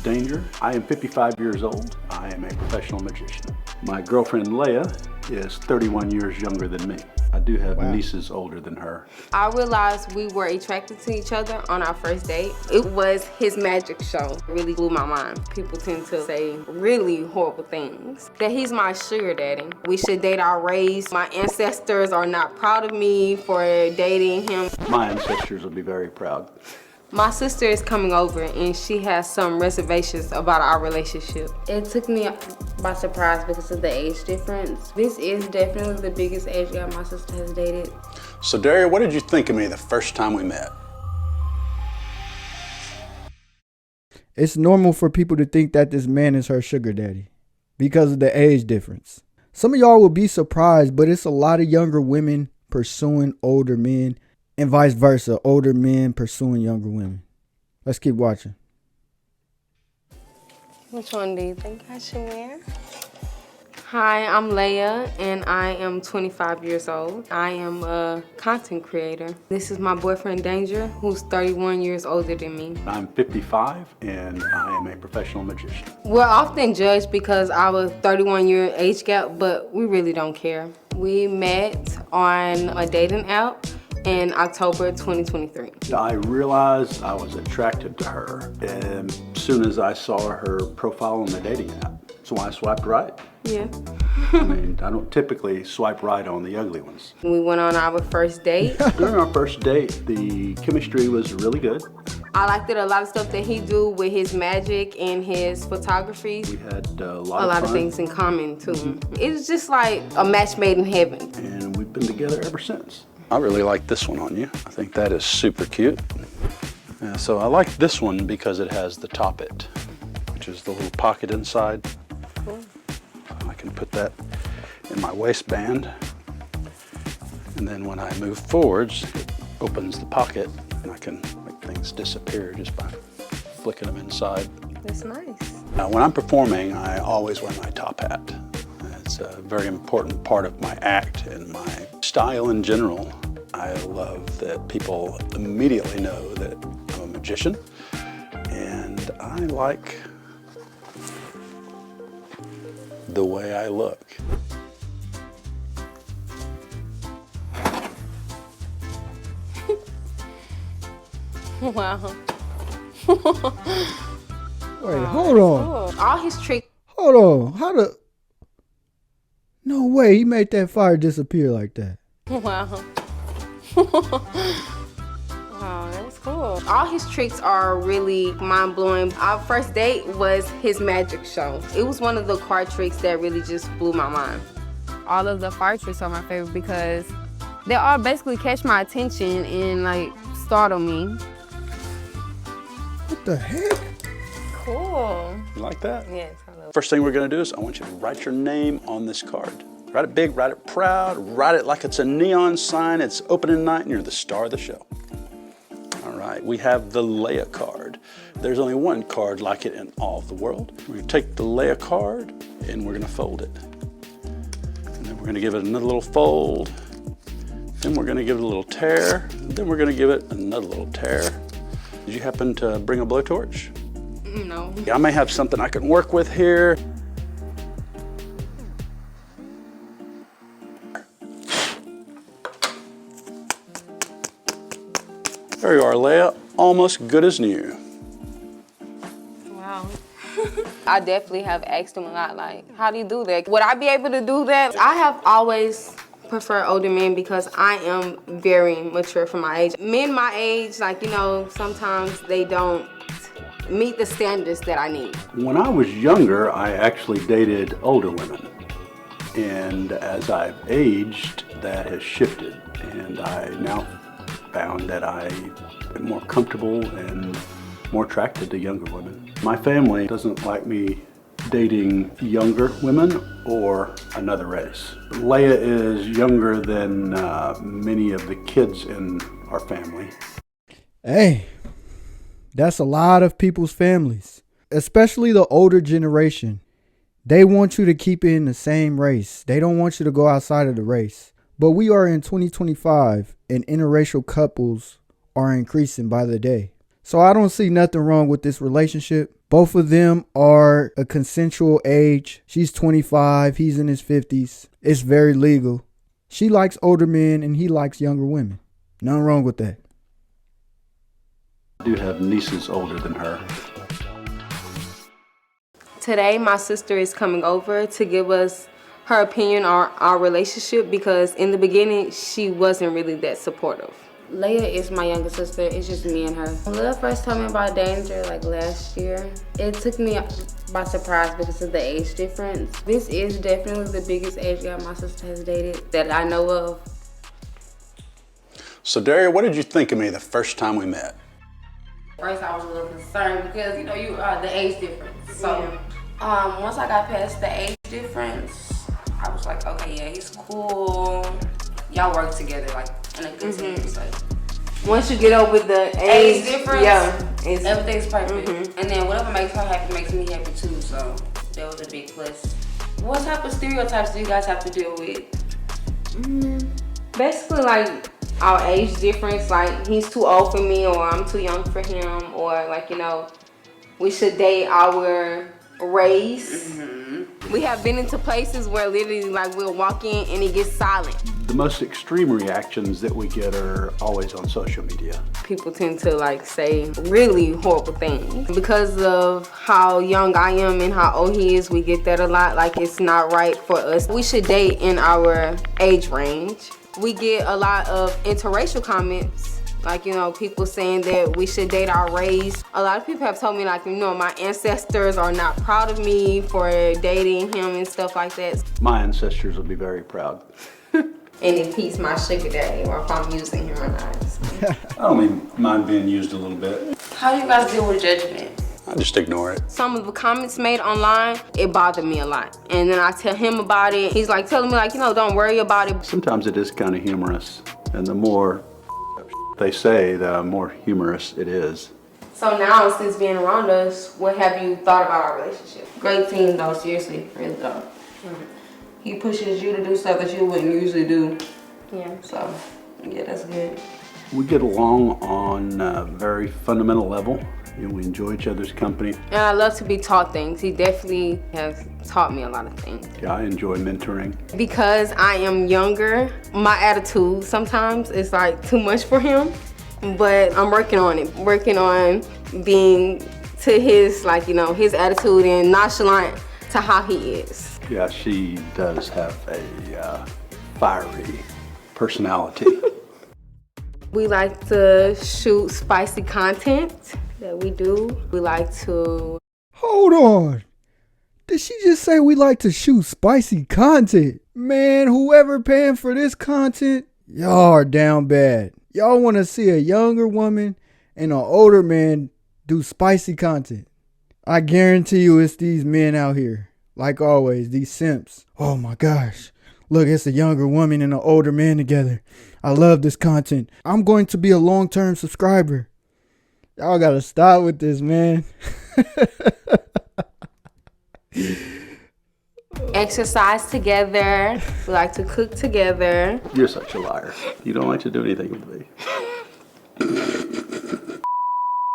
Danger. I am 55 years old. I am a professional magician. My girlfriend Leia is 31 years younger than me. I do have nieces older than her. I realized we were attracted to each other on our first date. It was his magic show. It really blew my mind. People tend to say really horrible things. That he's my sugar daddy. We should date our race. My ancestors are not proud of me for dating him. My ancestors will be very proud. My sister is coming over and she has some reservations about our relationship. It took me by surprise because of the age difference. This is definitely the biggest age gap my sister has dated. So Daria, what did you think of me the first time we met? It's normal for people to think that this man is her sugar daddy because of the age difference. Some of y'all will be surprised, but it's a lot of younger women pursuing older men and vice versa, older men pursuing younger women. Let's keep watching. Which one do you think I should wear? Hi, I'm Leia, and I am 25 years old. I am a content creator. This is my boyfriend, Danger, who's 31 years older than me. I'm 55, and I am a professional magician. We're often judged because our 31-year age gap, but we really don't care. We met on a dating app in October 2023. I realized I was attracted to her as soon as I saw her profile on the dating app. So I swiped right. Yeah. I mean, I don't typically swipe right on the ugly ones. We went on our first date. During our first date, the chemistry was really good. I liked it, a lot of stuff that he do with his magic and his photography. We had a A lot lot of of fun, things in common too. It was just like a match made in heaven. and we've been together ever since. I really like this one on you. I think that is super cute. So I like this one because it has the top it, which is the little pocket inside. Cool. I can put that in my waistband. And then when I move forwards, it opens the pocket and I can make things disappear just by flicking them inside. That's nice. When I'm performing, I always wear my top hat. It's a very important part of my act and my style in general. I love that people immediately know that I'm a magician, and I like the way I look. Wow. Wait, hold on. Cool. All his tricks. Hold on. How the... No way, he made that fire disappear like that. Wow. Wow, that's cool. All his tricks are really mind-blowing. Our first date was his magic show. It was one of the card tricks that really just blew my mind. All of the fire tricks are my favorite because they all basically catch my attention and like startle me. What the heck? Cool. You like that? Yes, I love it. First thing we're gonna do is I want you to write your name on this card. Write it big, write it proud, write it like it's a neon sign, it's opening night and you're the star of the show. All right, we have the Leia card. There's only one card like it in all of the world. We're gonna take the Leia card and we're gonna fold it. And then we're gonna give it another little fold. Then we're gonna give it a little tear. Then we're gonna give it another little tear. Did you happen to bring a blowtorch? No. I may have something I can work with here. There you are, Leia, almost good as new. Wow. I definitely have asked him a lot, like, how do you do that? Would I be able to do that? I have always preferred older men because I am very mature for my age. Men my age, like, you know, sometimes they don't meet the standards that I need. When I was younger, I actually dated older women. And as I've aged, that has shifted. And I now found that I am more comfortable and more attracted to younger women. My family doesn't like me dating younger women or another race. Leia is younger than many of the kids in our family. Hey, that's a lot of people's families, especially the older generation. They want you to keep it in the same race. They don't want you to go outside of the race. But we are in 2025 and interracial couples are increasing by the day. So I don't see nothing wrong with this relationship, Both of them are a consensual age. She's 25, he's in his 50s. It's very legal. She likes older men and he likes younger women. Nothing wrong with that. I do have nieces older than her. Today, my sister is coming over to give us her opinion on our relationship because in the beginning, she wasn't really that supportive. Leia is my younger sister. It's just me and her. When Leia first told me about Danger, like last year, it took me by surprise because of the age difference. This is definitely the biggest age gap my sister has dated that I know of. So Daria, what did you think of me the first time we met? First, I was a little concerned because you the age difference. So, once I got past the age difference, I was like, okay, yeah, he's cool. Y'all work together like in a good team. So once you get over the age difference, everything's perfect. And then whatever makes her happy makes me happy too. So that was a big plus. What type of stereotypes do you guys have to deal with? Basically, like our age difference, like he's too old for me or I'm too young for him, or like, we should date our race. We have been into places where literally like we'll walk in and it gets silent. The most extreme reactions that we get are always on social media. People tend to like say really horrible things. Because of how young I am and how old he is, we get that a lot. Like it's not right for us. We should date in our age range. We get a lot of interracial comments. Like, people saying that we should date our race. A lot of people have told me like, my ancestors are not proud of me for dating him and stuff like that. My ancestors will be very proud. And if he's my sugar daddy or if I'm using him or not. I don't mind being used a little bit. How do you guys deal with judgment? I just ignore it. Some of the comments made online, it bothered me a lot. And then I tell him about it. He's like telling me like, don't worry about it. Sometimes it is kind of humorous. And the more they say, the more humorous it is. So now, since being around us, what have you thought about our relationship? Great team though, seriously, really though. He pushes you to do stuff that you wouldn't usually do. Yeah. So, yeah, that's good. We get along on a very fundamental level. We enjoy each other's company. And I love to be taught things. He definitely has taught me a lot of things. Yeah, I enjoy mentoring. Because I am younger, my attitude sometimes is like too much for him. But I'm working on it. Working on being to his, his attitude and nonchalant to how he is. Yeah, she does have a fiery personality. We like to shoot spicy content that we do. We like to... Hold on. Did she just say we like to shoot spicy content? Man, whoever paying for this content, y'all are down bad. Y'all want to see a younger woman and an older man do spicy content. I guarantee you it's these men out here. Like always, these simps. Oh my gosh. Look, it's a younger woman and an older man together. I love this content. I'm going to be a long-term subscriber. Y'all gotta stop with this, man. Exercise together. We like to cook together. You're such a liar. You don't like to do anything with me.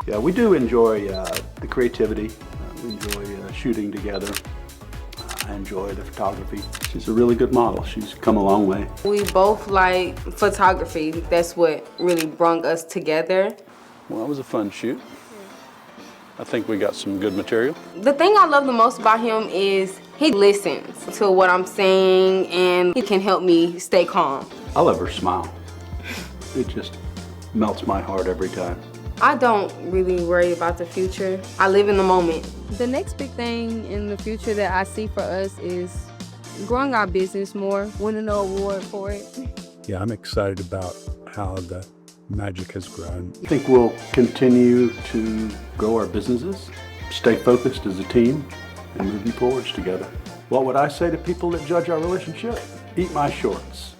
Yeah, we do enjoy the creativity. We enjoy shooting together. I enjoy the photography. She's a really good model. She's come a long way. We both like photography. That's what really brought us together. Well, that was a fun shoot. I think we got some good material. The thing I love the most about him is he listens to what I'm saying and he can help me stay calm. I love her smile. It just melts my heart every time. I don't really worry about the future. I live in the moment. The next big thing in the future that I see for us is growing our business more, winning an award for it. Yeah, I'm excited about how the magic has grown. I think we'll continue to grow our businesses, stay focused as a team, and moving forwards together. What would I say to people that judge our relationship? Eat my shorts.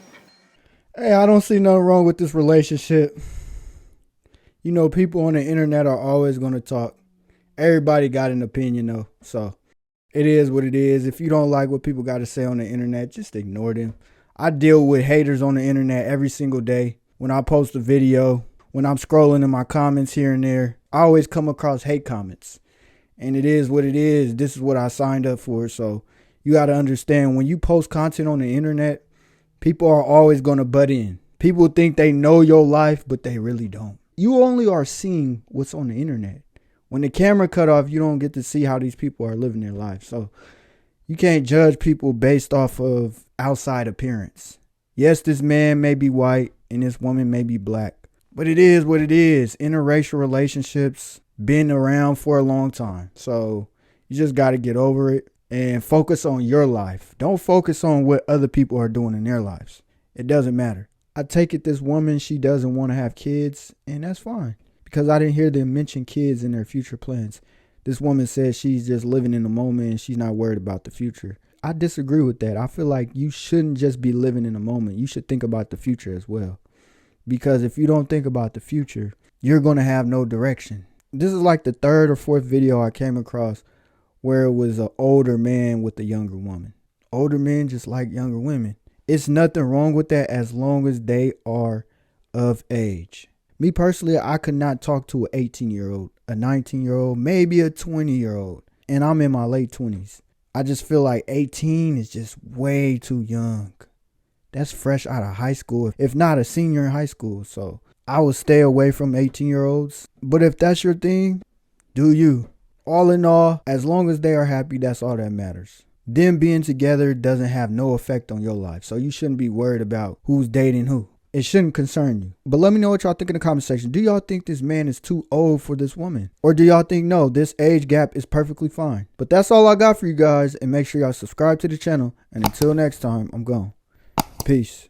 Hey, I don't see nothing wrong with this relationship. People on the internet are always going to talk. Everybody got an opinion though, so it is what it is. If you don't like what people got to say on the internet, just ignore them. I deal with haters on the internet every single day. When I post a video, when I'm scrolling in my comments here and there, I always come across hate comments. And it is what it is. This is what I signed up for. So you got to understand, when you post content on the internet, people are always going to butt in. People think they know your life, but they really don't. You only are seeing what's on the internet. When the camera cut off, you don't get to see how these people are living their life. So you can't judge people based off of outside appearance. Yes, this man may be white and this woman may be black, but it is what it is. Interracial relationships been around for a long time. So you just got to get over it and focus on your life. Don't focus on what other people are doing in their lives. It doesn't matter. I take it this woman, she doesn't want to have kids, and that's fine, because I didn't hear them mention kids in their future plans. This woman says she's just living in the moment and she's not worried about the future. I disagree with that. I feel like you shouldn't just be living in the moment. You should think about the future as well. Because if you don't think about the future, you're going to have no direction. This is like the third or fourth video I came across where it was an older man with a younger woman. Older men just like younger women. It's nothing wrong with that as long as they are of age. Me personally, I could not talk to an 18-year-old, a 19-year-old, maybe a 20-year-old, and I'm in my late 20s. I just feel like 18 is just way too young. That's fresh out of high school, if not a senior in high school. So I would stay away from 18-year-olds. But if that's your thing, do you. All in all, as long as they are happy, that's all that matters. Them being together doesn't have no effect on your life. So you shouldn't be worried about who's dating who. It shouldn't concern you. But let me know what y'all think in the comment section. Do y'all think this man is too old for this woman? Or do y'all think, no, this age gap is perfectly fine? But that's all I got for you guys. And make sure y'all subscribe to the channel. And until next time, I'm gone. Peace.